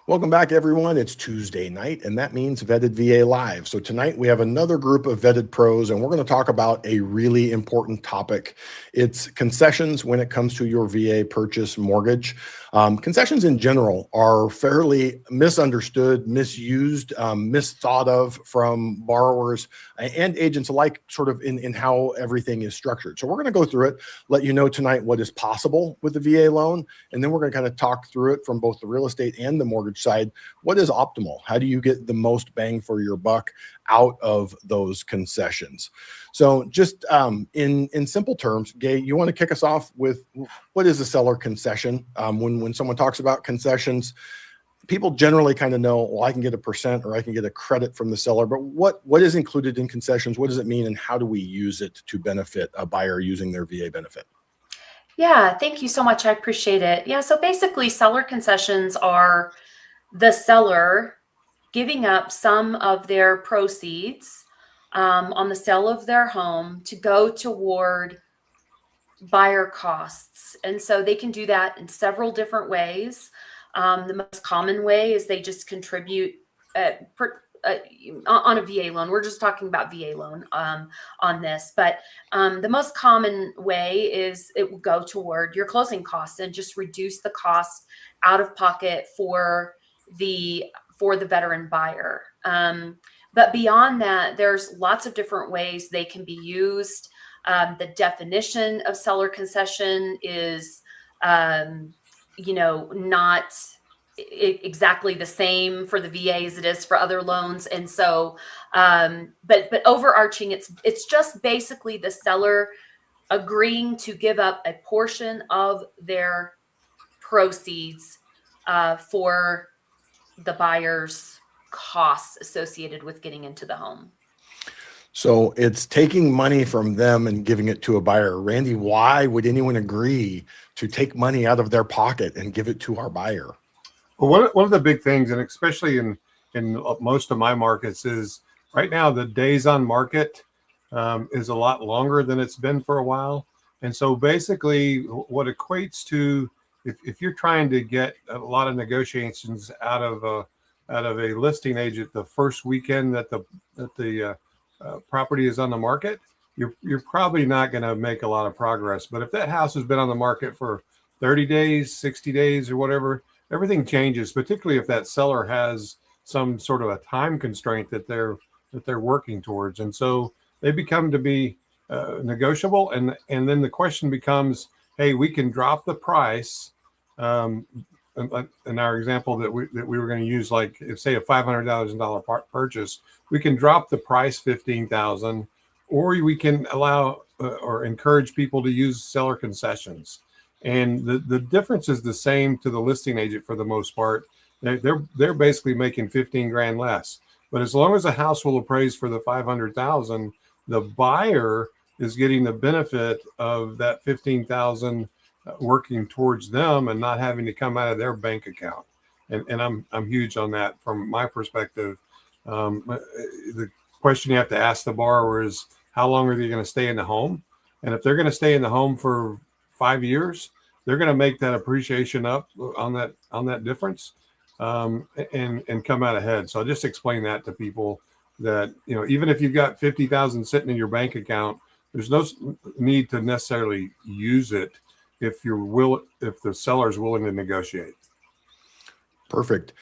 Welcome back, everyone. It's Tuesday night, and that means Vetted VA Live. So tonight we have another group of vetted pros, and we're going to talk about a really important topic. It's concessions when it comes to your VA purchase mortgage. Concessions in general are fairly misunderstood, misused, misthought of from borrowers and agents alike, sort of in how everything is structured. So we're going to go through it, let you know tonight what is possible with the VA loan, and then we're going to kind of talk through it from both the real estate and the mortgage side. What is optimal? How do you get the most bang for your buck out of those concessions? So just in simple terms, Gay, you want to kick us off with what is a seller concession? When someone talks about concessions, people generally kind of know, well, I can get a percent or I can get a credit from the seller, but what is included in concessions? What does it mean, and how do we use it to benefit a buyer using their VA benefit? Yeah, thank you so much. I appreciate it. Yeah, so basically seller concessions are the seller giving up some of their proceeds on the sale of their home to go toward buyer costs. And so they can do that in several different ways. The most common way is they just contribute on a VA loan. We're just talking about VA loan on this, but the most common way is it will go toward your closing costs and just reduce the cost out of pocket for the veteran buyer. But beyond that, there's lots of different ways they can be used. The definition of seller concession is, not exactly the same for the VA as it is for other loans. And so, but overarching, it's just basically the seller agreeing to give up a portion of their proceeds for the buyer's costs associated with getting into the home. So it's taking money from them and giving it to a buyer. Randy, why would anyone agree to take money out of their pocket and give it to our buyer? Well, one of the big things, and especially in most of my markets, is right now the days on market is a lot longer than it's been for a while. And so basically what equates to, if you're trying to get a lot of negotiations out of a listing agent the first weekend that the property is on the market, you're probably not going to make a lot of progress. But if that house has been on the market for 30 days, 60 days, or whatever, everything changes, particularly if that seller has some sort of a time constraint that they're working towards. And so they become to be negotiable. And then the question becomes, hey, we can drop the price. In our example that we were going to use, like if say a $500,000 purchase, we can drop the price $15,000, or we can allow or encourage people to use seller concessions. And the difference is the same to the listing agent for the most part. They're basically making 15 grand less. But as long as a house will appraise for the 500,000, the buyer is getting the benefit of that 15,000 working towards them and not having to come out of their bank account. And I'm huge on that from my perspective. The question you have to ask the borrower is, how long are they going to stay in the home? And if they're going to stay in the home for 5 years, they're going to make that appreciation up on that difference and come out ahead. So I just explain that to people that, even if you've got 50,000 sitting in your bank account, there's no need to necessarily use it if the seller is willing to negotiate. Perfect.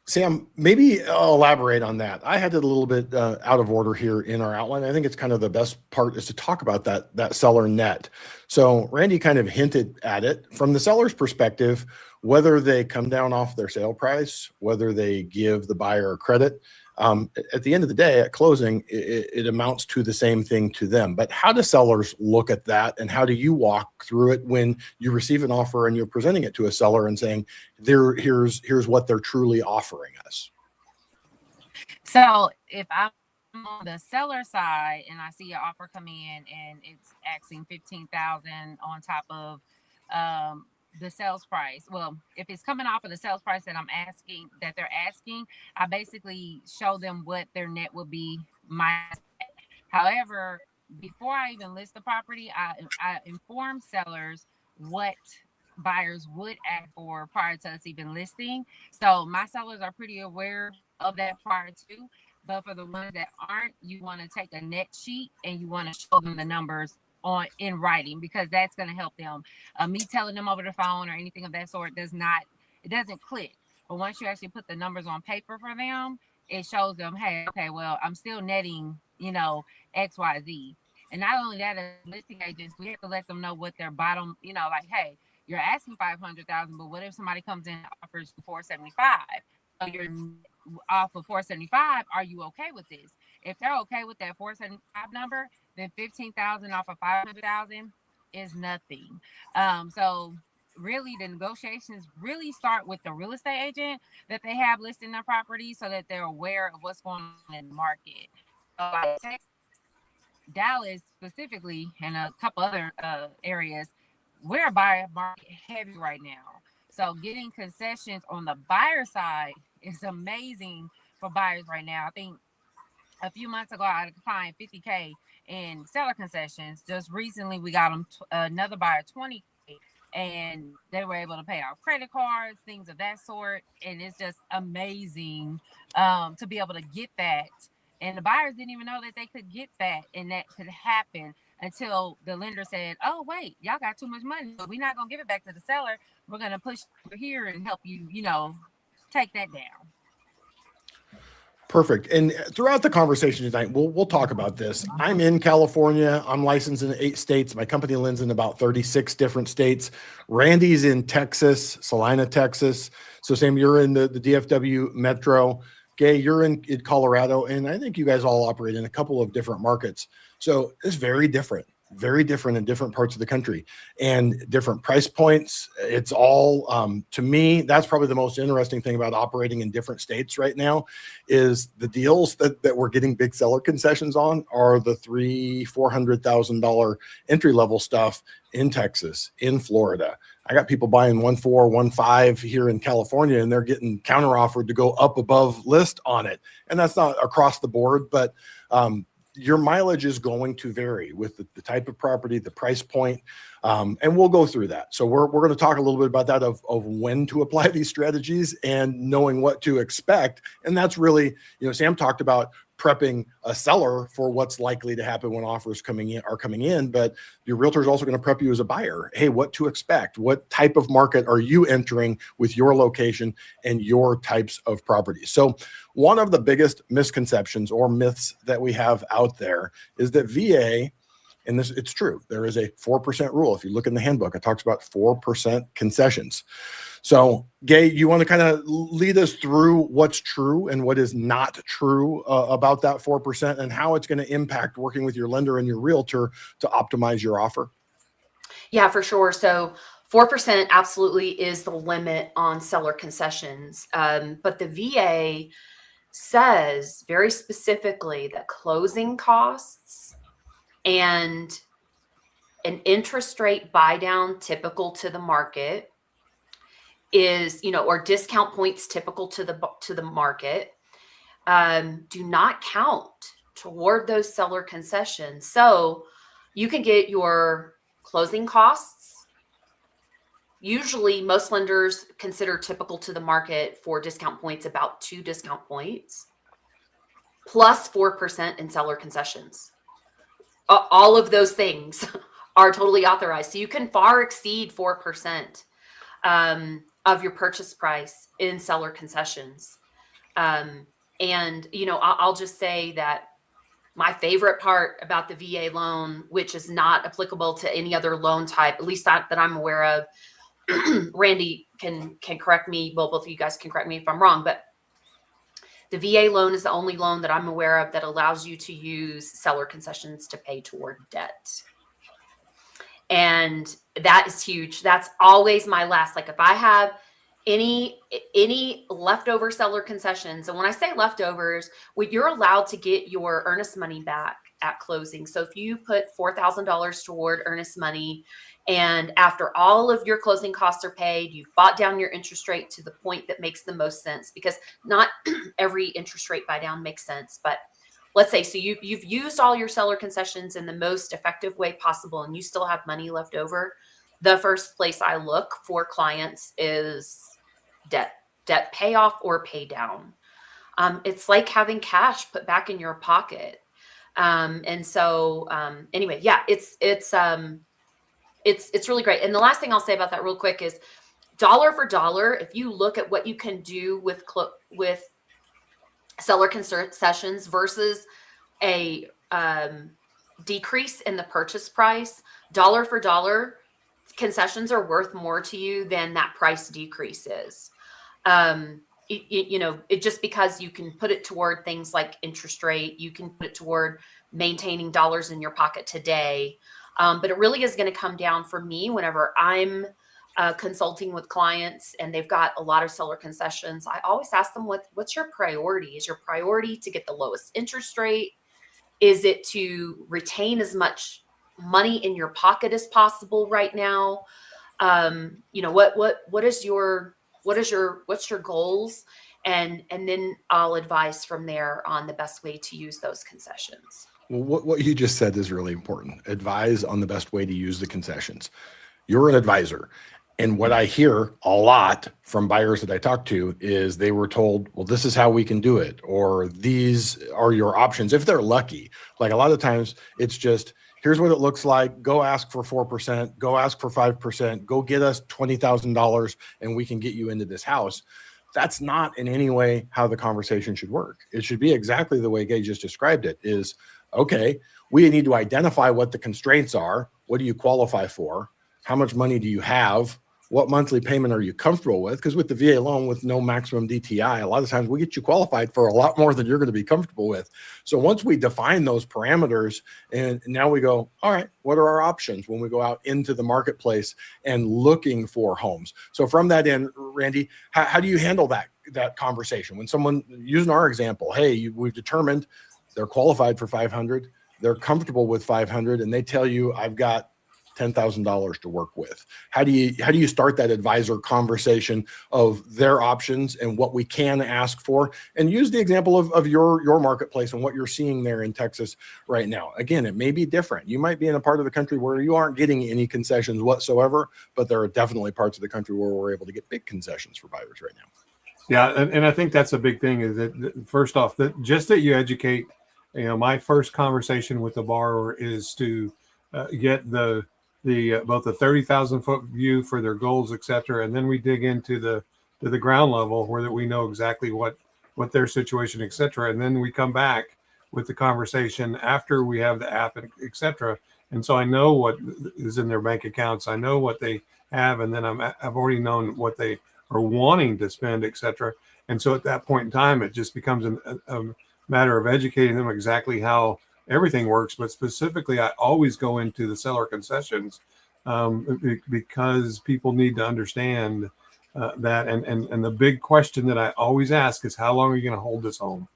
Sam, maybe elaborate on that. I had it a little bit out of order here in our outline. I think it's kind of the best part is to talk about that seller net. So Randy kind of hinted at it from the seller's perspective, whether they come down off their sale price, whether they give the buyer a credit. At the end of the day, at closing, it amounts to the same thing to them. But how do sellers look at that, and how do you walk through it when you receive an offer and you're presenting it to a seller and saying, here's what they're truly offering us? So if I'm on the seller side and I see an offer come in and it's asking 15,000 on top of the sales price. Well, if it's coming off of the sales price that they're asking, I basically show them what their net will be minus. However, before I even list the property, I inform sellers what buyers would ask for prior to us even listing. So my sellers are pretty aware of that prior to. But for the ones that aren't, you want to take a net sheet and you want to show them the numbers on in writing, because that's going to help them. Me telling them over the phone or anything of that sort doesn't click. But once you actually put the numbers on paper for them, it shows them, hey, okay, well, I'm still netting, X, Y, Z. And not only that, as listing agents, we have to let them know what their bottom, like, hey, you're asking 500,000, but what if somebody comes in and offers you 475? So you're off of 475. Are you okay with this? If they're okay with that 475 number, then 15,000 off of 500,000 is nothing. So really, the negotiations really start with the real estate agent that they have listing their property, so that they're aware of what's going on in the market. So like Texas, Dallas specifically, and a couple other areas, we're a buyer market heavy right now. So getting concessions on the buyer side is amazing for buyers right now. I think a few months ago, I find 50K in seller concessions. Just recently, we got them another buyer 20K, and they were able to pay off credit cards, things of that sort. And it's just amazing to be able to get that. And the buyers didn't even know that they could get that and that could happen until the lender said, oh, wait, y'all got too much money. We're not going to give it back to the seller. We're going to push over here and help you, take that down. Perfect. And throughout the conversation tonight, we'll talk about this. I'm in California. I'm licensed in 8 states. My company lends in about 36 different states. Randy's in Texas, Salina, Texas. So Sam, you're in the DFW metro. Gay, you're in Colorado. And I think you guys all operate in a couple of different markets. So it's very different in different parts of the country and different price points. It's all, to me, that's probably the most interesting thing about operating in different states right now is the deals that we're getting big seller concessions on are the $300,000-$400,000 entry-level stuff in Texas, in Florida. I got people buying 1.4, 1.5 here in California, and they're getting counteroffered to go up above list on it. And that's not across the board, but your mileage is going to vary with the type of property, the price point, and we'll go through that. So we're going to talk a little bit about that of when to apply these strategies and knowing what to expect. And that's really, Sam talked about prepping a seller for what's likely to happen when offers are coming in, but your realtor is also going to prep you as a buyer. Hey, what to expect? What type of market are you entering with your location and your types of properties? So one of the biggest misconceptions or myths that we have out there is that VA, and it's true, there is a 4% rule. If you look in the handbook, it talks about 4% concessions. So, Gay, you want to kind of lead us through what's true and what is not true about that 4% and how it's going to impact working with your lender and your realtor to optimize your offer? Yeah, for sure. So 4% absolutely is the limit on seller concessions. But the VA says very specifically that closing costs and an interest rate buy down typical to the market is, or discount points typical to the market, do not count toward those seller concessions. So you can get your closing costs. Usually most lenders consider typical to the market for discount points about 2 discount points plus 4% in seller concessions. All of those things are totally authorized. So you can far exceed 4% of your purchase price in seller concessions. And, I'll just say that my favorite part about the VA loan, which is not applicable to any other loan type, at least that I'm aware of, Randy can correct me. Well, both of you guys can correct me if I'm wrong, but the VA loan is the only loan that I'm aware of that allows you to use seller concessions to pay toward debt. And that is huge. That's always my last. Like if I have any leftover seller concessions, and when I say leftovers, you're allowed to get your earnest money back at closing. So if you put $4,000 toward earnest money, and after all of your closing costs are paid, you've bought down your interest rate to the point that makes the most sense, because not every interest rate buy down makes sense, but let's say, so you've used all your seller concessions in the most effective way possible and you still have money left over. the first place I look for clients is debt payoff or pay down. It's like having cash put back in your pocket. And so anyway, yeah, it's really great. And the last thing I'll say about that real quick is dollar for dollar, if you look at what you can do with seller concessions versus a decrease in the purchase price, dollar for dollar, concessions are worth more to you than that price decrease is. It just because you can put it toward things like interest rate, you can put it toward maintaining dollars in your pocket today. But it really is going to come down for me whenever I'm consulting with clients and they've got a lot of seller concessions. I always ask them, what's your priority? Is your priority to get the lowest interest rate? Is it to retain as much money in your pocket as possible right now? What's your goals? And then I'll advise from there on the best way to use those concessions. Well, what you just said is really important. Advise on the best way to use the concessions. You're an advisor. And what I hear a lot from buyers that I talk to is they were told, well, this is how we can do it, or these are your options. If they're lucky, like a lot of times it's just, here's what it looks like. Go ask for 4%, go ask for 5%, go get us $20,000 and we can get you into this house. That's not in any way how the conversation should work. It should be exactly the way Gay just described it is, okay, we need to identify what the constraints are. What do you qualify for? How much money do you have? What monthly payment are you comfortable with? Because with the VA loan with no maximum DTI, a lot of times we get you qualified for a lot more than you're going to be comfortable with. So once we define those parameters, and now we go, all right, what are our options when we go out into the marketplace and looking for homes? So from that end, Randy, how do you handle that conversation? When someone, using our example, hey, we've determined they're qualified for 500, they're comfortable with 500, and they tell you, I've got $10,000 to work with. How do you start that advisor conversation of their options and what we can ask for, and use the example of your marketplace and what you're seeing there in Texas right now? Again, it may be different. You might be in a part of the country where you aren't getting any concessions whatsoever, but there are definitely parts of the country where we're able to get big concessions for buyers right now. Yeah, and I think that's a big thing is that first off, that you educate. My first conversation with the borrower is to get the both the 30,000 foot view for their goals, et cetera. And then we dig into the ground level where we know exactly what their situation, et cetera. And then we come back with the conversation after we have the app, et cetera. And so I know what is in their bank accounts. I know what they have. And then I've already known what they are wanting to spend, et cetera. And so at that point in time, it just becomes a matter of educating them exactly how everything works, but specifically, I always go into the seller concessions because people need to understand that. And the big question that I always ask is, how long are you going to hold this home?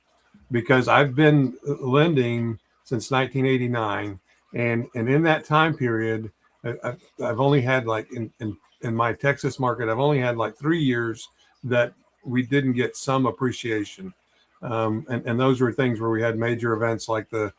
Because I've been lending since 1989, and in that time period, I've only had in my Texas market, I've only had 3 years that we didn't get some appreciation, and those were things where we had major events like the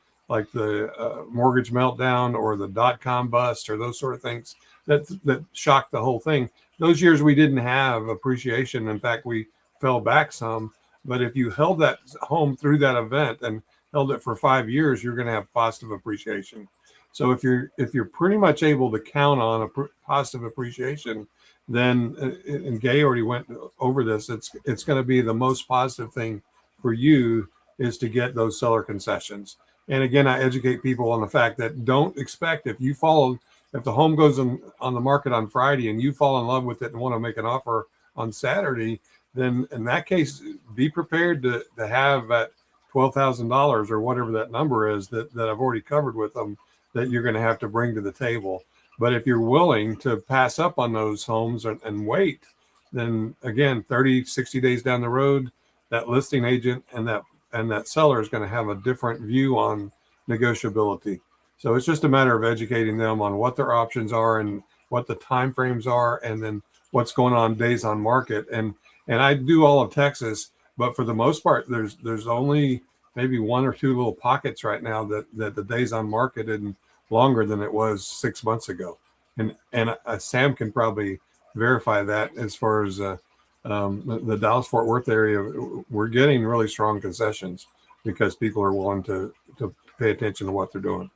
mortgage meltdown or the .com bust or those sort of things that shocked the whole thing. Those years we didn't have appreciation. In fact, we fell back some. But if you held that home through that event and held it for 5 years, you're going to have positive appreciation. So if you're pretty much able to count on a positive appreciation, then, and Gay already went over this, it's going to be the most positive thing for you is to get those seller concessions. And again, I educate people on the fact that don't expect if the home goes on the market on Friday and you fall in love with it and want to make an offer on Saturday, then in that case, be prepared to have that $12,000 or whatever that number is that I've already covered with them that you're going to have to bring to the table. But if you're willing to pass up on those homes and wait, then again, 30, 60 days down the road, that listing agent and that seller is going to have a different view on negotiability. So it's just a matter of educating them on what their options are and what the timeframes are, and then what's going on days on market. And I do all of Texas, but for the most part, there's only maybe 1 or 2 little pockets right now that the days on market isn't longer than it was 6 months ago. And Sam can probably verify that as far as the Dallas Fort Worth area. We're getting really strong concessions because people are willing to pay attention to what they're doing.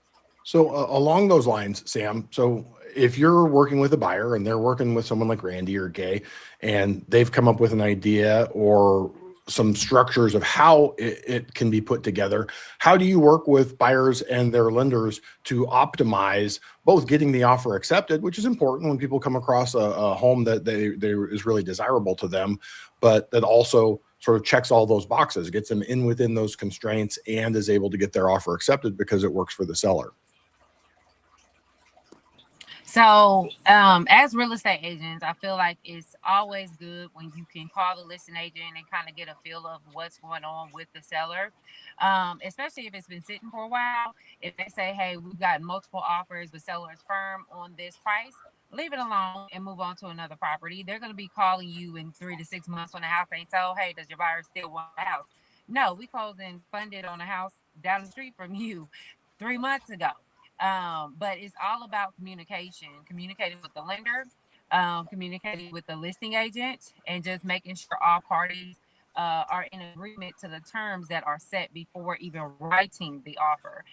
So along those lines, Sam, so if you're working with a buyer and they're working with someone like Randy or Gay, and they've come up with an idea or some structures of how it can be put together, how do you work with buyers and their lenders to optimize both getting the offer accepted, which is important when people come across a home that they is really desirable to them, but that also sort of checks all those boxes, gets them in within those constraints, and is able to get their offer accepted because it works for the seller? So, as real estate agents, I feel like it's always good when you can call the listing agent and kind of get a feel of what's going on with the seller, especially if it's been sitting for a while. If they say, hey, we've got multiple offers, the seller is firm on this price, leave it alone and move on to another property. They're going to be calling you in 3 to 6 months when the house ain't sold. Hey, does your buyer still want the house? No, we closed and funded on a house down the street from you 3 months ago. But it's all about communicating with the lender, communicating with the listing agent, and just making sure all parties are in agreement to the terms that are set before even writing the offer.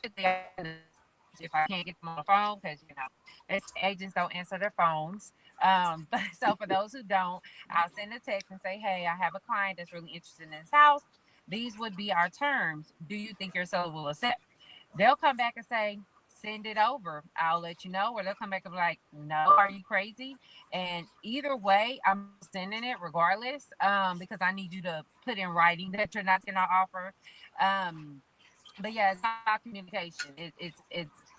Typically, if I can't get them on the phone, because agents don't answer their phones. But so for those who don't, I'll send a text and say, hey, I have a client that's really interested in this house. These would be our terms. Do you think your seller will accept? They'll come back and say, send it over. I'll let you know. Or they'll come back and be like, no, are you crazy? And either way, I'm sending it regardless, because I need you to put in writing that you're not going to offer. But yeah, it's about communication. It's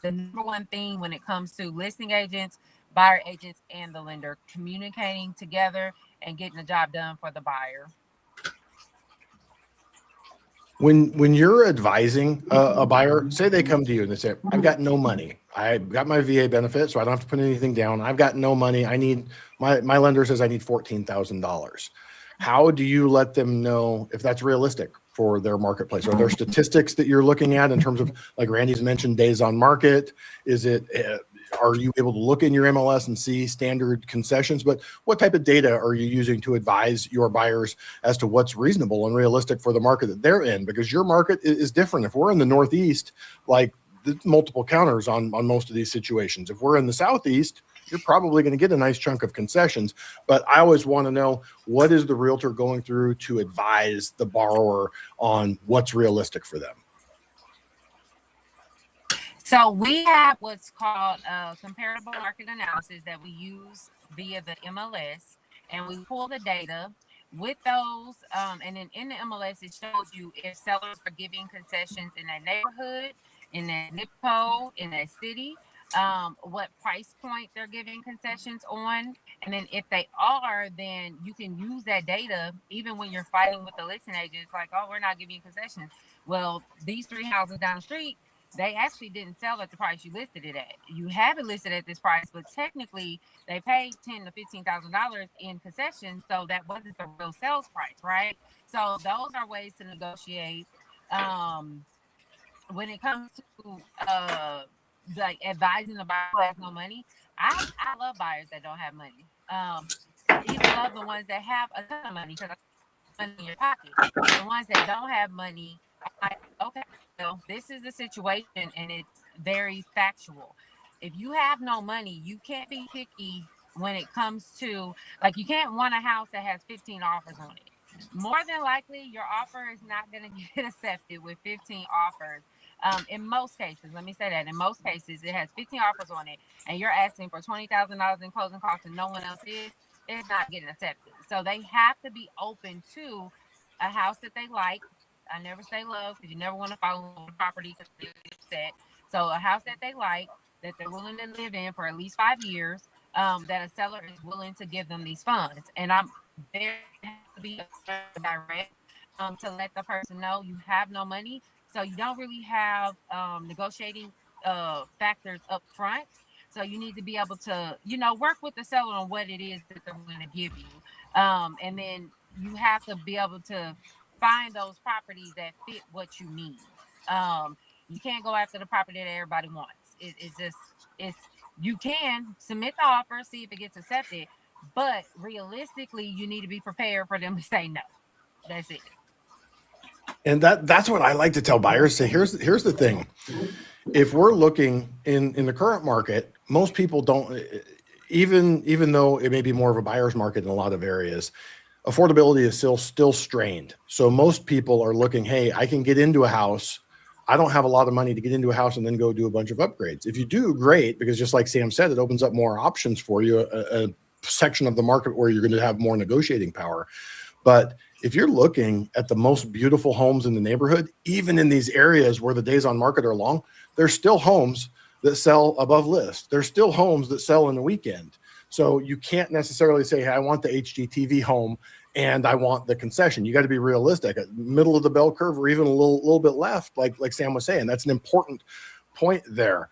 the number one thing when it comes to listing agents, buyer agents, and the lender, communicating together and getting the job done for the buyer. When you're advising a buyer, say they come to you and they say, I've got no money. I got my VA benefit, so I don't have to put anything down. I've got no money. I need my lender says I need $14,000. How do you let them know if that's realistic for their marketplace? Are there statistics that you're looking at in terms of, like Randy's mentioned, days on market? Is it are you able to look in your MLS and see standard concessions? But what type of data are you using to advise your buyers as to what's reasonable and realistic for the market that they're in? Because your market is different. If we're in the Northeast, like multiple counters on most of these situations. If we're in the Southeast, you're probably going to get a nice chunk of concessions. But I always want to know, what is the realtor going through to advise the borrower on what's realistic for them? So we have what's called a comparable market analysis that we use via the MLS, and we pull the data with those. And then in the MLS, it shows you if sellers are giving concessions in that neighborhood, in that zip code, in that city, what price point they're giving concessions on. And then if they are, then you can use that data even when you're fighting with the listing agents, like, oh, we're not giving concessions. Well, these 3 houses down the street, they actually didn't sell at the price you listed it at. You have it listed at this price, but technically they paid $10,000 to $15,000 in concessions, so that wasn't the real sales price, right? So those are ways to negotiate. When it comes to like advising the buyer who has no money, I love buyers that don't have money. Even love the ones that have a ton of money, because money in your pocket. The ones that don't have money, okay, well, this is the situation, and it's very factual. If you have no money, you can't be picky when it comes to, like, you can't want a house that has 15 offers on it. More than likely, your offer is not going to get accepted with 15 offers. In most cases, let me say that, in most cases, it has 15 offers on it, and you're asking for $20,000 in closing costs and no one else is, it's not getting accepted. So they have to be open to a house that they like. I never say love, because you never want to follow the property because they get upset. So a house that they like, that they're willing to live in for at least 5 years, that a seller is willing to give them these funds. And I'm there to be direct, to let the person know you have no money, so you don't really have negotiating factors up front. So you need to be able to, work with the seller on what it is that they're willing to give you. And then you have to be able to find those properties that fit what you need. You can't go after the property that everybody wants. It's you can submit the offer, see if it gets accepted, but realistically, you need to be prepared for them to say no. That's it. And that's what I like to tell buyers. Say, here's the thing. If we're looking in the current market, most people don't, even though it may be more of a buyer's market in a lot of areas, affordability is still strained. So most people are looking, hey, I can get into a house. I don't have a lot of money to get into a house and then go do a bunch of upgrades. If you do, great, because just like Sam said, it opens up more options for you, a section of the market where you're going to have more negotiating power. But if you're looking at the most beautiful homes in the neighborhood, even in these areas where the days on market are long, there's still homes that sell above list. There's still homes that sell in the weekend. So you can't necessarily say, hey, I want the HGTV home and I want the concession. You got to be realistic, at middle of the bell curve or even a little bit left, like Sam was saying. That's an important point there.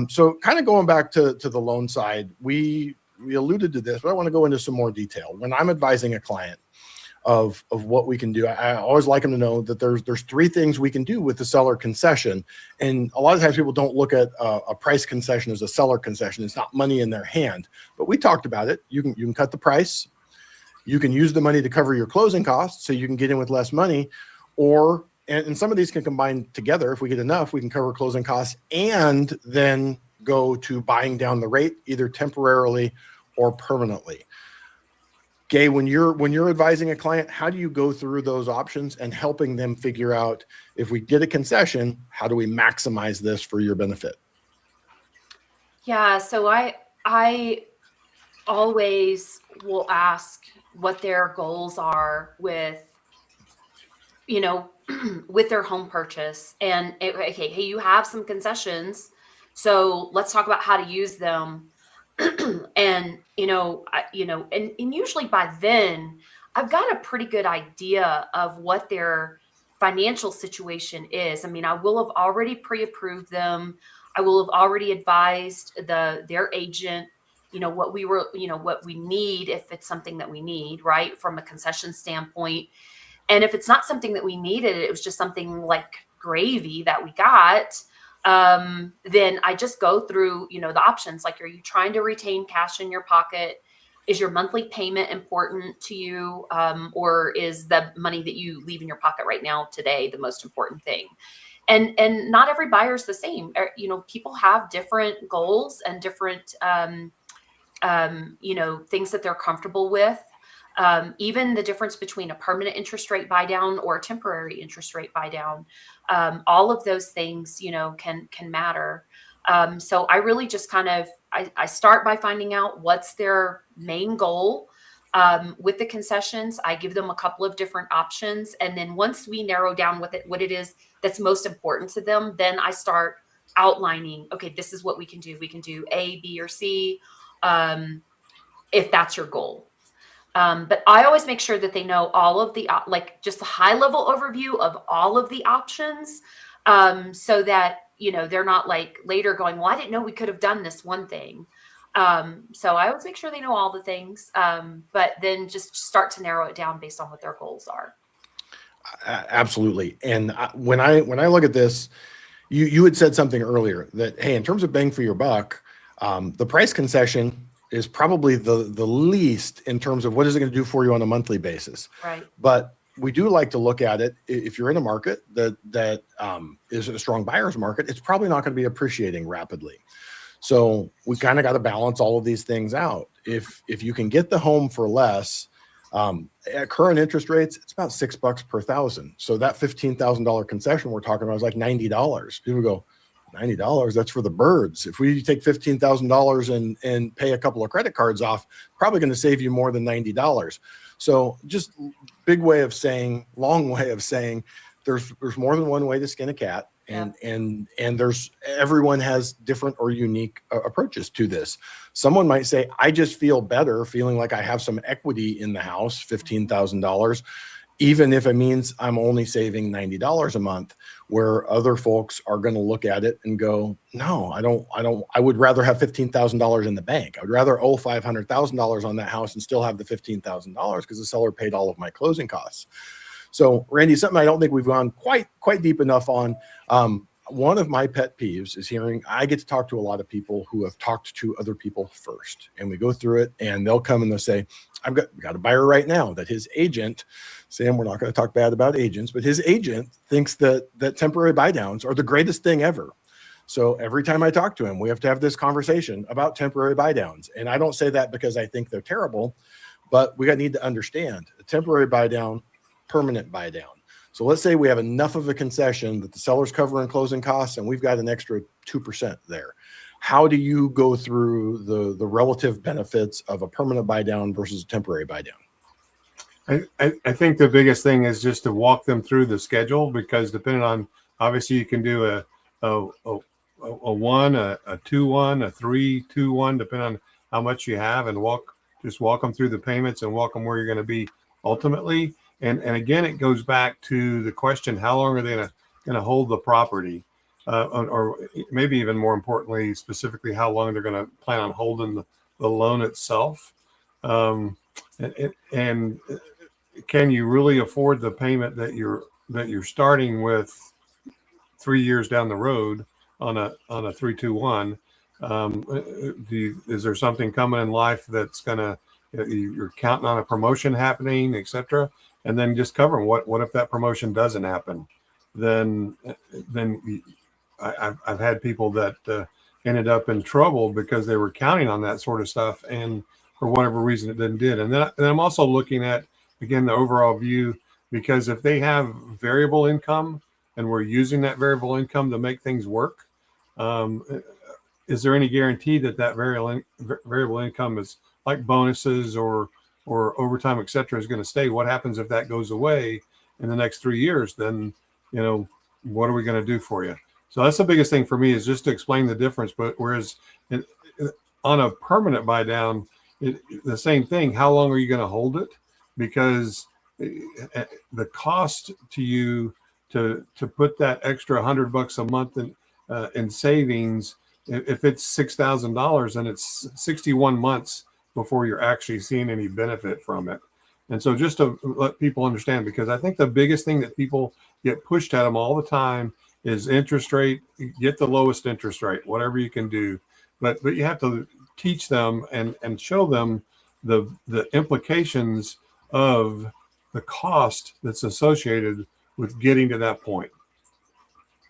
So kind of going back to the loan side, we alluded to this, but I want to go into some more detail. When I'm advising a client of what we can do, I always like them to know that there's three things we can do with the seller concession. And a lot of times people don't look at a price concession as a seller concession. It's not money in their hand, but we talked about it. You can cut the price. You can use the money to cover your closing costs so you can get in with less money, and some of these can combine together. If we get enough, we can cover closing costs and then go to buying down the rate, either temporarily or permanently. Gay, when you're advising a client, how do you go through those options and helping them figure out, if we get a concession, how do we maximize this for your benefit? Yeah, so I always will ask what their goals are with, with their home purchase. And okay, hey, you have some concessions, so let's talk about how to use them. And and usually by then I've got a pretty good idea of what their financial situation is. I mean, I will have already pre-approved them. I will have already advised their agent, what we need, if it's something that we need, right, from a concession standpoint. And if it's not something that we needed, it was just something like gravy that we got, then I just go through, the options. Like, are you trying to retain cash in your pocket? Is your monthly payment important to you? Or is the money that you leave in your pocket right now today the most important thing? And not every buyer is the same. People have different goals and different, things that they're comfortable with. Even the difference between a permanent interest rate buy down or a temporary interest rate buy down, all of those things, can matter. So I really just I start by finding out what's their main goal. With the concessions, I give them a couple of different options. And then once we narrow down what it is that's most important to them, then I start outlining, okay, this is what we can do. We can do A, B, or C, if that's your goal. But I always make sure that they know all of the, just a high level overview of all of the options, so that, they're not later going, well, I didn't know we could have done this one thing. So I always make sure they know all the things, but then just start to narrow it down based on what their goals are. Absolutely. And when I look at this, you had said something earlier that, hey, in terms of bang for your buck, the price concession is probably the least in terms of what is it going to do for you on a monthly basis. Right. But we do like to look at it. If you're in a market that is a strong buyer's market, it's probably not going to be appreciating rapidly. So we kind of got to balance all of these things out. If you can get the home for less, at current interest rates, it's about $6 per thousand. So that $15,000 concession we're talking about is like $90. People go, $90, that's for the birds. If we take $15,000 and pay a couple of credit cards off, probably going to save you more than $90. So just long way of saying there's more than one way to skin a cat. And everyone has different or unique approaches to this. Someone might say, I just feel better feeling like I have some equity in the house, $15,000, even if it means I'm only saving $90 a month, where other folks are going to look at it and go, no, I would rather have $15,000 in the bank. I would rather owe $500,000 on that house and still have the $15,000 because the seller paid all of my closing costs. So Randy, something I don't think we've gone quite deep enough on. one of my pet peeves is hearing, I get to talk to a lot of people who have talked to other people first, and we go through it and they'll come and they'll say, we got a buyer right now that his agent, Sam, we're not going to talk bad about agents, but his agent thinks that temporary buy downs are the greatest thing ever. So every time I talk to him, we have to have this conversation about temporary buy downs. And I don't say that because I think they're terrible, but we need to understand a temporary buy down, permanent buy down. So let's say we have enough of a concession that the seller's covering closing costs and we've got an extra 2% there. How do you go through the relative benefits of a permanent buy down versus a temporary buy down? I think the biggest thing is just to walk them through the schedule, because depending on, obviously you can do a 1, a 2-1, a 3-2-1, depending on how much you have, and just walk them through the payments and walk them where you're going to be ultimately. And again, it goes back to the question, how long are they going to hold the property? Or maybe even more importantly, specifically, how long they're going to plan on holding the loan itself. And can you really afford the payment that you're starting with 3 years down the road on a 3-2-1? Is there something coming in life that's you're counting on a promotion happening, etc.? And then just covering what if that promotion doesn't happen? Then I've had people that ended up in trouble because they were counting on that sort of stuff, and for whatever reason it did. And then I'm also looking at, again, the overall view, because if they have variable income and we're using that variable income to make things work, is there any guarantee that variable income is like bonuses or overtime, et cetera, is going to stay? What happens if that goes away in the next 3 years? Then, what are we going to do for you? So that's the biggest thing for me, is just to explain the difference. But whereas on a permanent buy down, the same thing. How long are you going to hold it? Because the cost to you to put that extra $100 a month in savings, if it's $6,000, then it's 61 months before you're actually seeing any benefit from it. And so just to let people understand, because I think the biggest thing that people get pushed at them all the time is interest rate. Get the lowest interest rate, whatever you can do. But you have to teach them and show them the implications of the cost that's associated with getting to that point.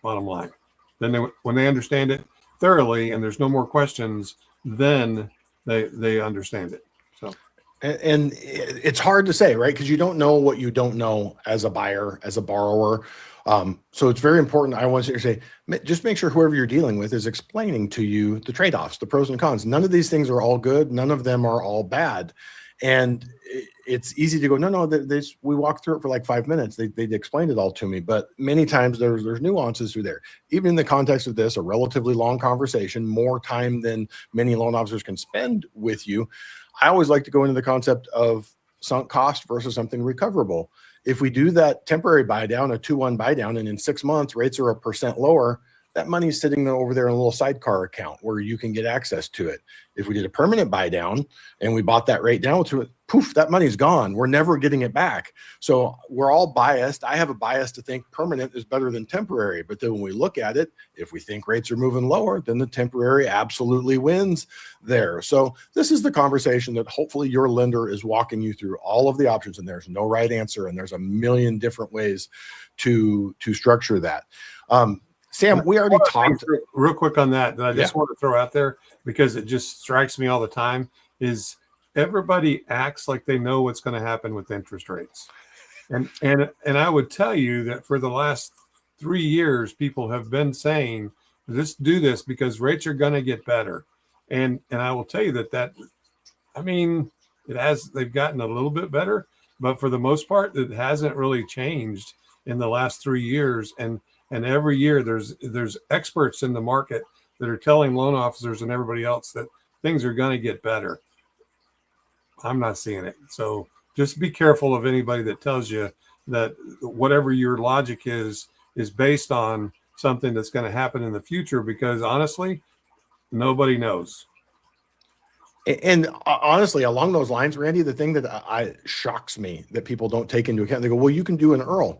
Bottom line. Then when they understand it thoroughly and there's no more questions, then they understand it. So, and it's hard to say, right? Because you don't know what you don't know as a buyer, as a borrower. So it's very important. I want to say, just make sure whoever you're dealing with is explaining to you the trade-offs, the pros and cons. None of these things are all good. None of them are all bad. And it's easy to go, no, we walked through it for like 5 minutes. They explained it all to me, but many times there's nuances through there. Even in the context of this, a relatively long conversation, more time than many loan officers can spend with you. I always like to go into the concept of sunk cost versus something recoverable. If we do that temporary buy down, a 2-1 buy down, and in 6 months rates are 1% lower, that money's sitting over there in a little sidecar account where you can get access to it. If we did a permanent buy down and we bought that rate down to it, poof, that money's gone. We're never getting it back. So we're all biased. I have a bias to think permanent is better than temporary. But then when we look at it, if we think rates are moving lower, then the temporary absolutely wins there. So this is the conversation that hopefully your lender is walking you through all of the options, and there's no right answer. And there's a million different ways to structure that. Sam, we already talked real quick on that I just want to throw out there, because it just strikes me all the time, is everybody acts like they know what's going to happen with interest rates. And I would tell you that for the last 3 years, people have been saying, just do this because rates are going to get better. And I will tell you that they've gotten a little bit better, but for the most part, it hasn't really changed in the last 3 years. And every year there's experts in the market that are telling loan officers and everybody else that things are going to get better. I'm not seeing it. So just be careful of anybody that tells you that whatever your logic is based on something that's going to happen in the future, because honestly, nobody knows. And honestly, along those lines, Randy, the thing that shocks me that people don't take into account, they go, well, you can do an IRRRL.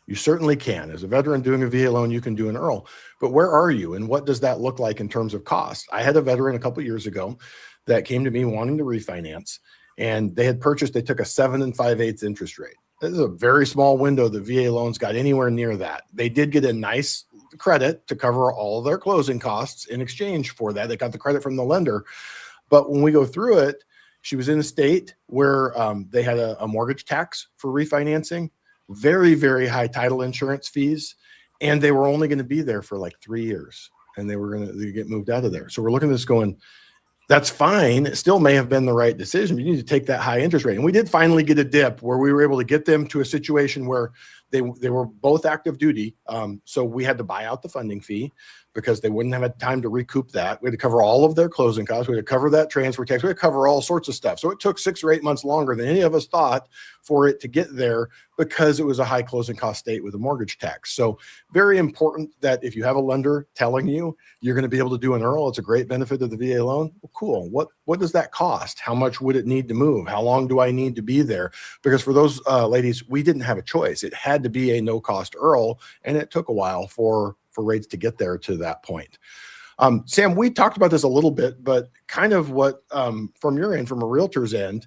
You certainly can. As a veteran doing a VA loan, you can do an IRRRL. But where are you, and what does that look like in terms of cost? I had a veteran a couple of years ago that came to me wanting to refinance, and they took a 7 5/8 interest rate. This is a very small window that VA loans got anywhere near that. They did get a nice credit to cover all of their closing costs in exchange for that. They got the credit from the lender. But when we go through it, she was in a state where they had a mortgage tax for refinancing, very, very high title insurance fees, and they were only going to be there for like 3 years, and they were going to get moved out of there. So we're looking at this going, that's fine. It still may have been the right decision. But you need to take that high interest rate. And we did finally get a dip where we were able to get them to a situation where they were both active duty. So we had to buy out the funding fee because they wouldn't have had time to recoup that. We had to cover all of their closing costs. We had to cover that transfer tax. We had to cover all sorts of stuff. So it took 6 or 8 months longer than any of us thought for it to get there because it was a high closing cost state with a mortgage tax. So very important that if you have a lender telling you you're going to be able to do an IRRRL, it's a great benefit of the VA loan. Well, cool. What does that cost? How much would it need to move? How long do I need to be there? Because for those ladies, we didn't have a choice. It had to be a no cost IRRRL, and it took a while for rates to get there to that point. Sam, we talked about this a little bit, but kind of what from your end, from a realtor's end,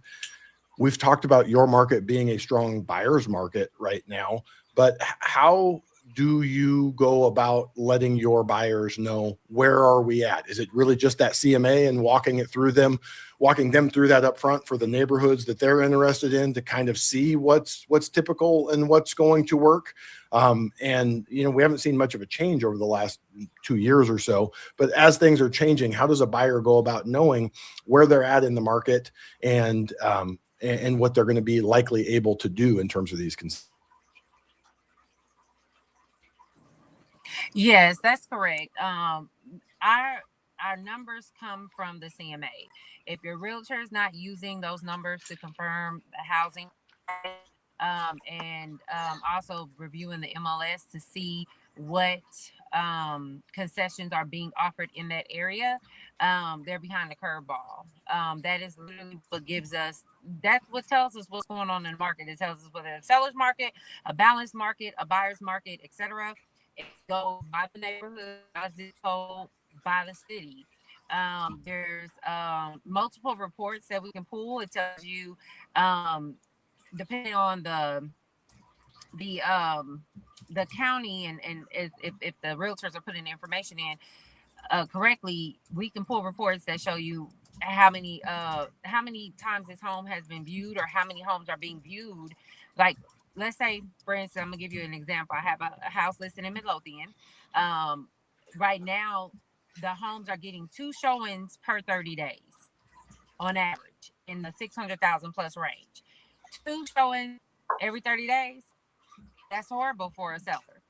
we've talked about your market being a strong buyer's market right now, but how do you go about letting your buyers know where are we at? Is it really just that CMA and walking them through that up front for the neighborhoods that they're interested in to kind of see what's typical and what's going to work? And we haven't seen much of a change over the last 2 years or so, but as things are changing, how does a buyer go about knowing where they're at in the market and what they're going to be likely able to do in terms of these Yes, that's correct. Our numbers come from the CMA. If your realtor is not using those numbers to confirm the housing, and also reviewing the MLS to see what concessions are being offered in that area, they're behind the curveball. That is literally what gives us, that's what tells us what's going on in the market. It tells us whether it's a seller's market, a balanced market, a buyer's market, etc. It goes by the neighborhood, by zip code, by the city. There's multiple reports that we can pull. It tells you, depending on the county and if the realtors are putting the information in correctly, we can pull reports that show you how many times this home has been viewed or how many homes are being viewed. Like, let's say, for instance, I'm gonna give you an example. I have a house listed in Midlothian. Right now, the homes are getting 2 showings per 30 days on average in the 600,000 plus range. 2 showings every 30 days. That's horrible for a seller.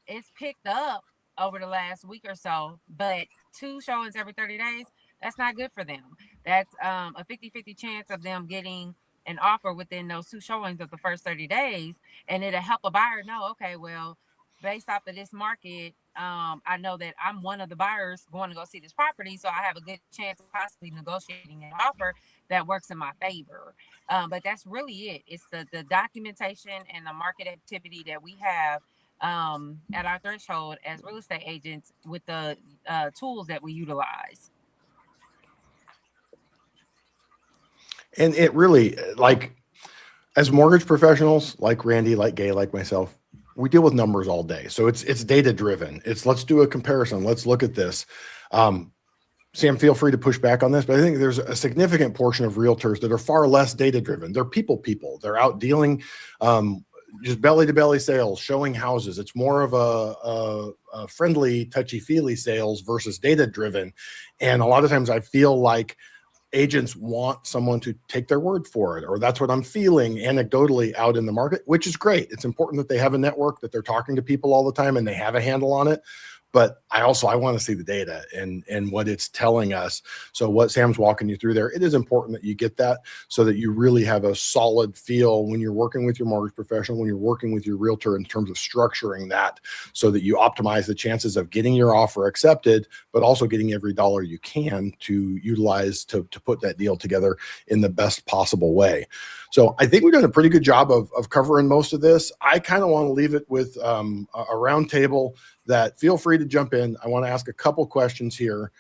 It's picked up over the last week or so, but 2 showings every 30 days, that's not good for them. That's a 50-50 chance of them getting an offer within those 2 showings of the first 30 days. And it'll help a buyer know, okay, well, based off of this market, I know that I'm one of the buyers going to go see this property, so I have a good chance of possibly negotiating an offer that works in my favor. But that's really it. It's the documentation and the market activity that we have at our threshold as real estate agents with the tools that we utilize. And it really, like, as mortgage professionals, like Randy, like Gay, like myself, we deal with numbers all day. So it's data driven. It's let's do a comparison. Let's look at this. Sam, feel free to push back on this, but I think there's a significant portion of realtors that are far less data driven. They're people. They're out dealing just belly to belly sales, showing houses. It's more of a friendly, touchy feely sales versus data driven. And a lot of times I feel like agents want someone to take their word for it, or that's what I'm feeling anecdotally out in the market, which is great. It's important that they have a network, that they're talking to people all the time and they have a handle on it. but I want to see the data and what it's telling us. So what Sam's walking you through there, it is important that you get that so that you really have a solid feel when you're working with your mortgage professional, when you're working with your realtor in terms of structuring that so that you optimize the chances of getting your offer accepted, but also getting every dollar you can to utilize to put that deal together in the best possible way. So I think we've done a pretty good job of covering most of this. I kind of want to leave it with a round table that feel free to jump in. I want to ask a couple questions here.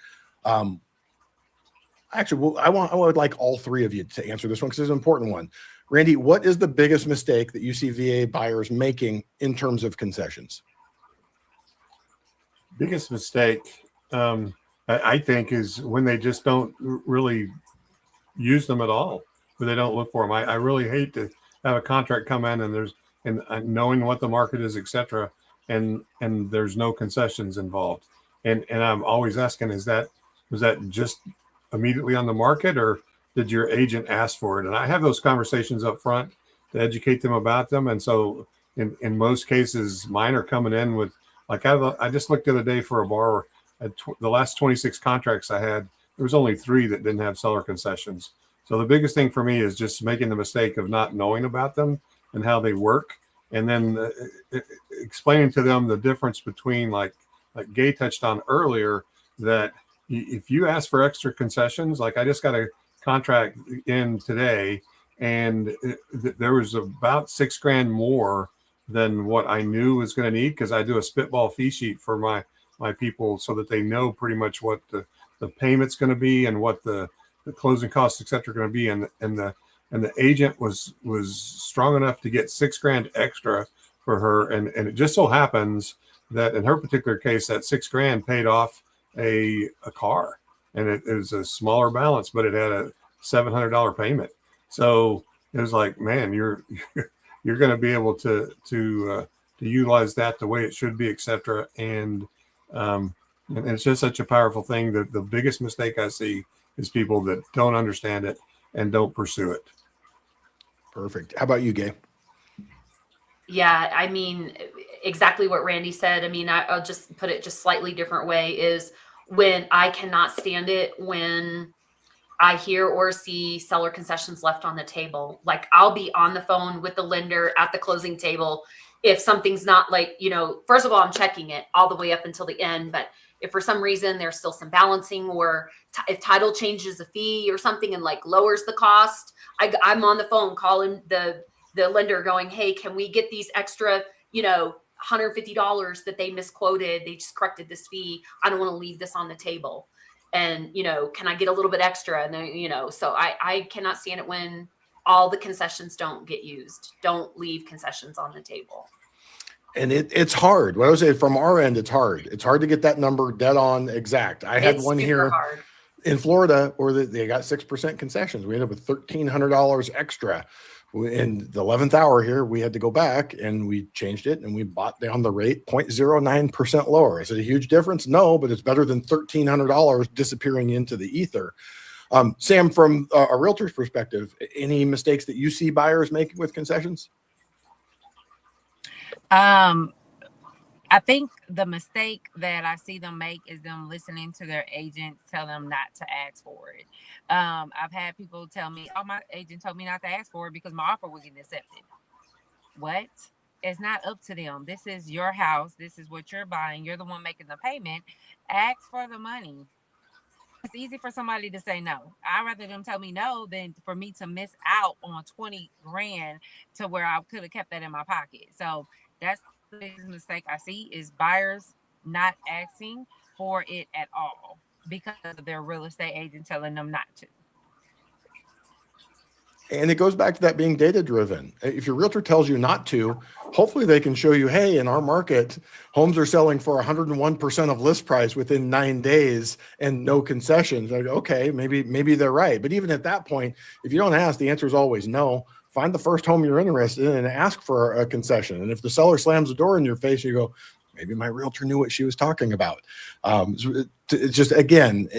Actually, I would like all three of you to answer this one because it's an important one. Randy, what is the biggest mistake that you see VA buyers making in terms of concessions? Biggest mistake, I think, is when they just don't really use them at all, or they don't look for them. I really hate to have a contract come in and knowing what the market is, etc., and there's no concessions involved. And I'm always asking, was that just immediately on the market, or did your agent ask for it? And I have those conversations up front to educate them about them. And so in most cases, mine are coming in with, like, I just looked the other day for a borrower. The last 26 contracts I had, there was only 3 that didn't have seller concessions. So the biggest thing for me is just making the mistake of not knowing about them and how they work, and then explaining to them the difference between, like Gay touched on earlier, that if you ask for extra concessions, like I just got a contract in today, and there was about $6,000 more than what I knew was going to need, because I do a spitball fee sheet for my people so that they know pretty much what the payment's going to be and what the closing costs, et cetera, are going to be. And the agent was strong enough to get $6,000 extra for her. And it just so happens that in her particular case, that $6,000 paid off a car, and it was a smaller balance, but it had a $700 payment. So it was like, man, you're going to be able to utilize that the way it should be, et cetera. And it's just such a powerful thing. That the biggest mistake I see is people that don't understand it and don't pursue it. Perfect. How about you, Gay? Yeah, I mean, exactly what Randy said. I mean, I'll just put it just slightly different way, is when I cannot stand it when I hear or see seller concessions left on the table. Like, I'll be on the phone with the lender at the closing table. If something's not, like, first of all, I'm checking it all the way up until the end. But if for some reason there's still some balancing, or if title changes a fee or something and like lowers the cost, I'm on the phone calling the lender going, hey, can we get these extra, $150 that they misquoted? They just corrected this fee. I don't want to leave this on the table. And, can I get a little bit extra? And then, so I cannot stand it when all the concessions don't get used. Don't leave concessions on the table. And it's hard. What I would say, from our end, it's hard. It's hard to get that number dead on exact. I had one here hard in Florida where they got 6% concessions. We ended up with $1,300 extra. In the 11th hour here, we had to go back and we changed it, and we bought down the rate 0.09% lower. Is it a huge difference? No, but it's better than $1,300 disappearing into the ether. Sam, from a realtor's perspective, any mistakes that you see buyers making with concessions? I think the mistake that I see them make is them listening to their agents tell them not to ask for it. I've had people tell me, oh, my agent told me not to ask for it because my offer wasn't accepted. What? It's not up to them. This is your house. This is what you're buying. You're the one making the payment. Ask for the money. It's easy for somebody to say no. I'd rather them tell me no than for me to miss out on $20,000 to where I could have kept that in my pocket. So that's the biggest mistake I see, is buyers not asking for it at all because of their real estate agent telling them not to. And it goes back to that being data driven. If your realtor tells you not to, hopefully they can show you, hey, in our market, homes are selling for 101% of list price within 9 days and no concessions. Like, okay, maybe they're right. But even at that point, if you don't ask, the answer is always no. Find the first home you're interested in and ask for a concession. And if the seller slams the door in your face, you go, maybe my realtor knew what she was talking about. It's just, again,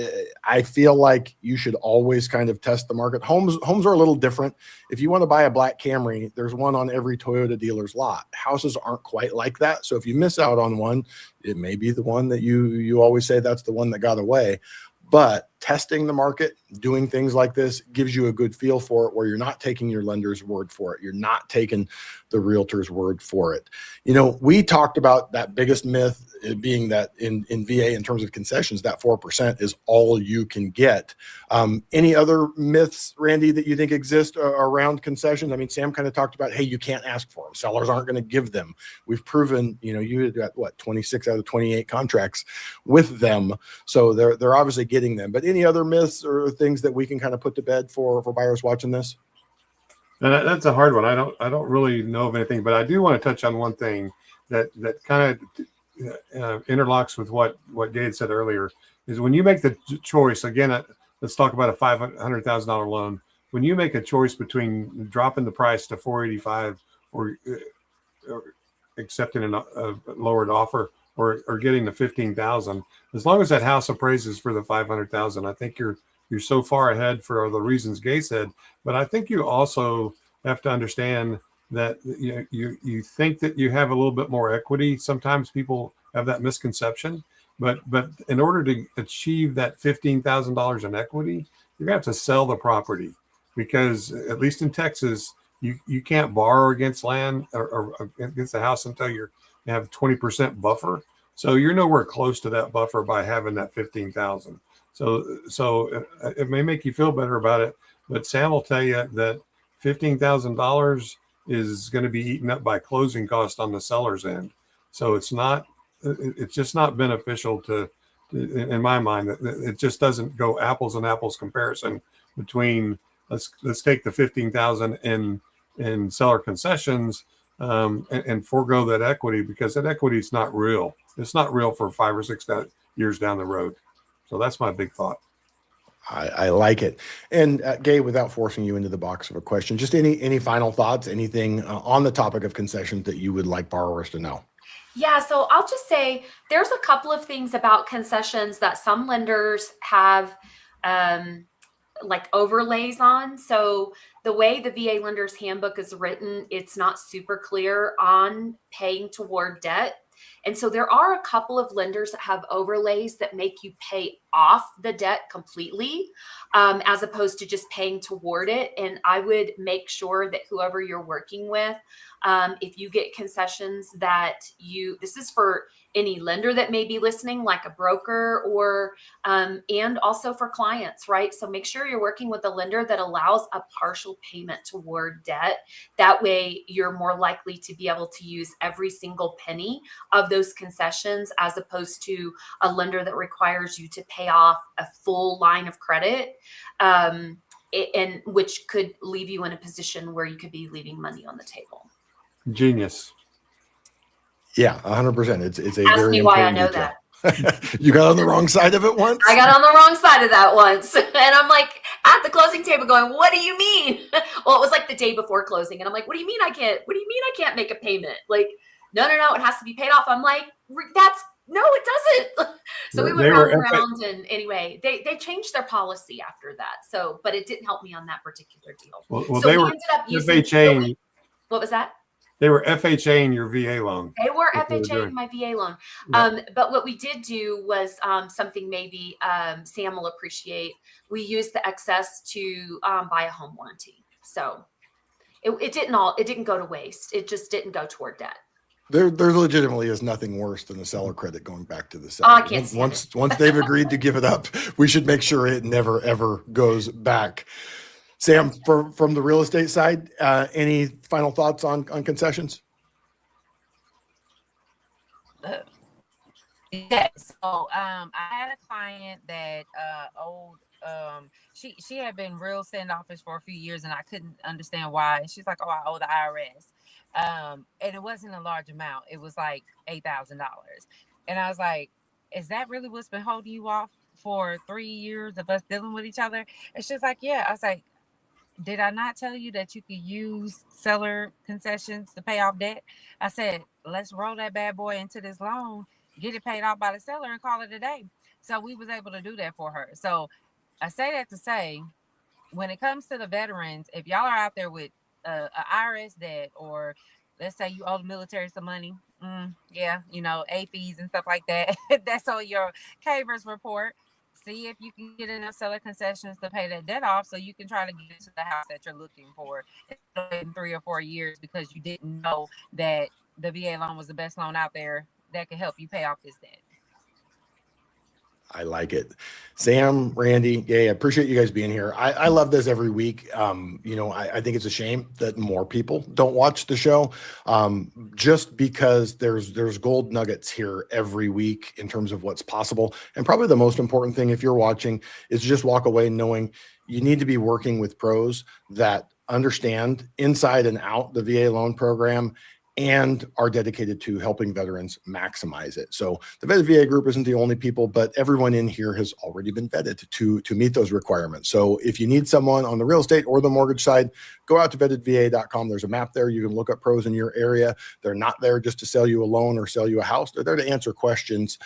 I feel like you should always kind of test the market. Homes are a little different. If you want to buy a black Camry, there's one on every Toyota dealer's lot. Houses aren't quite like that. So if you miss out on one, it may be the one that you always say that's the one that got away. But testing the market, doing things like this gives you a good feel for it, where you're not taking your lender's word for it. You're not taking the realtor's word for it. You know, we talked about that biggest myth being that in VA, in terms of concessions, that 4% is all you can get. Any other myths, Randy, that you think exist around concessions? I mean, Sam kind of talked about, hey, you can't ask for them. Sellers aren't going to give them. We've proven, you know, you got what, 26 out of 28 contracts with them. So they're obviously getting them. But any other myths or things that we can kind of put to bed for buyers watching this? And that's a hard one. I don't really know of anything, but I do want to touch on one thing that kind of interlocks with what Gay had said earlier, is when you make the choice, again, let's talk about a $500,000 loan. When you make a choice between dropping the price to $485 or accepting a lowered offer or getting the $15,000, as long as that house appraises for the $500,000, I think you're so far ahead for the reasons Gay said. But I think you also have to understand that you think that you have a little bit more equity. Sometimes people have that misconception, but in order to achieve that $15,000 in equity, you're gonna have to sell the property, because at least in Texas, you can't borrow against land or against the house until you have 20% buffer. So you're nowhere close to that buffer by having that $15,000. So it may make you feel better about it, but Sam will tell you that $15,000 is going to be eaten up by closing costs on the seller's end. So it's just not beneficial to, in my mind, it just doesn't go apples and apples comparison between let's take the 15,000 in seller concessions and forego that equity, because that equity is not real. It's not real for 5 or 6 years down the road. So that's my big thought. I like it. And Gay, without forcing you into the box of a question, just any final thoughts, anything on the topic of concessions that you would like borrowers to know? Yeah, so I'll just say there's a couple of things about concessions that some lenders have like overlays on. So the way the VA lender's handbook is written, it's not super clear on paying toward debt. And so there are a couple of lenders that have overlays that make you pay off the debt completely, as opposed to just paying toward it. And I would make sure that whoever you're working with, if you get concessions that this is for any lender that may be listening, like a broker, or and also for clients, right? So make sure you're working with a lender that allows a partial payment toward debt. That way you're more likely to be able to use every single penny of those concessions, as opposed to a lender that requires you to pay off a full line of credit, and which could leave you in a position where you could be leaving money on the table. Genius. Yeah, 100%. It's a Ask very me why I important know detail. that. You got on the wrong side of it once? I got on the wrong side of that once. And I'm like at the closing table going, what do you mean? Well, it was like the day before closing. And I'm like, what do you mean I can't make a payment? Like, no, it has to be paid off. I'm like, no, it doesn't. So we went round. And anyway, they changed their policy after that. So, but it didn't help me on that particular deal. Well, so they we were ended up using FHA. What was that? They were FHA in your VA loan. They were FHA in my VA loan. Yeah. But what we did do was something maybe Sam will appreciate. We used the excess to buy a home warranty. So it didn't go to waste. It just didn't go toward debt. There legitimately is nothing worse than a seller credit going back to the seller. I can't stand it. Once they've agreed to give it up, we should make sure it never ever goes back. Sam, from the real estate side, any final thoughts on concessions? Yeah. So I had a client that she had been real standoffish for a few years, and I couldn't understand why. And she's like, "Oh, I owe the IRS," and it wasn't a large amount. It was like $8,000, and I was like, "Is that really what's been holding you off for 3 years of us dealing with each other?" And she's like, "Yeah." I was like, did I not tell you that you could use seller concessions to pay off debt? I said, let's roll that bad boy into this loan, get it paid off by the seller, and call it a day. So we was able to do that for her. So I say that to say, when it comes to the veterans, if y'all are out there with a IRS debt, or let's say you owe the military some money, yeah, you know, A fees and stuff like that, that's on your Cavers report. See if you can get enough seller concessions to pay that debt off, so you can try to get into the house that you're looking for in 3 or 4 years because you didn't know that the VA loan was the best loan out there that could help you pay off this debt. I like it. Sam, Randy, I appreciate you guys being here. I love this every week. You know, I think it's a shame that more people don't watch the show, just because there's gold nuggets here every week in terms of what's possible. And probably the most important thing, if you're watching, is just walk away knowing you need to be working with pros that understand inside and out the VA loan program and are dedicated to helping veterans maximize it. So the Vetted VA group isn't the only people, but everyone in here has already been vetted to meet those requirements. So if you need someone on the real estate or the mortgage side, go out to vettedva.com. There's a map there. You can look up pros in your area. They're not there just to sell you a loan or sell you a house. They're there to answer questions,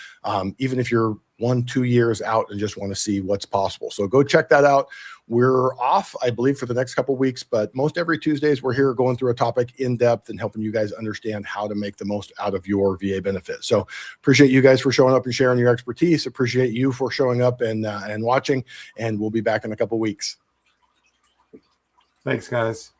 even if you're 1-2 years out and just want to see what's possible. So go check that out. We're off, I believe, for the next couple of weeks, but most every Tuesdays we're here going through a topic in depth and helping you guys understand how to make the most out of your VA benefit. So appreciate you guys for showing up and sharing your expertise. Appreciate you for showing up and watching, and we'll be back in a couple of weeks. Thanks, guys.